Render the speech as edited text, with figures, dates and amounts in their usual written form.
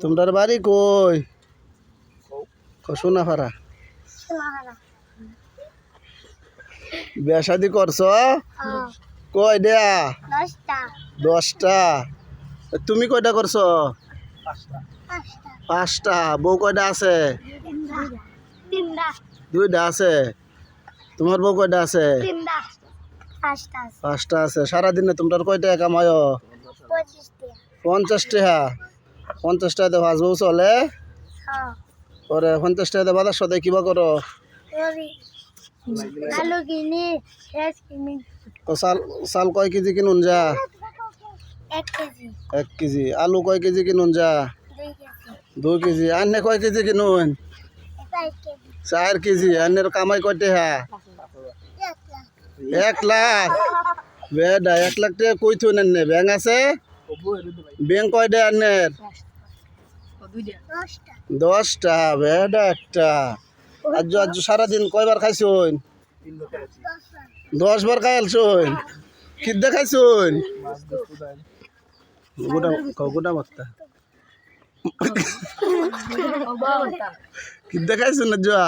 তোমার বাড়ি কই? সোনাফাড়া। বিয়া শাদি করছো? কয় দেয়া? 10টা। তুমি কয়টা করছো? 5টা। বউ কয়টা আছে? 2টা আছে। তোমার বউ কয়টা আছে? 5টা আছে। সারাদিনে তোমার কয় টাকা কামায়? 50 টাকা। 50 টাকাতে 5 বউ চলে? পরে 50 টাকাতে বাজার সদাই কিবা করো? তো চাল কয় কেজি কিনুন যা? 1 কেজি। আলু কয় কেজি কিনুন যা? 2 কেজি। আন্নে কয় কেজি কিনুন? 4 কেজি। আন্নের কামাই কয় টাকা? 1 লাখ। বেডা 1 লাখ টাকা কই থুন আন্নে? ব্যাংক আছে? ব্যাংক কয়টা আন্নের? 10টা। বেডা একটা। আজ আজ সারাদিন কয়বার খাইছুন? 10 বার খাই আলছুন। কিদ্দা খাইছুন? গোটা ভর্তা। কিদ্দা খাইছুন না যা?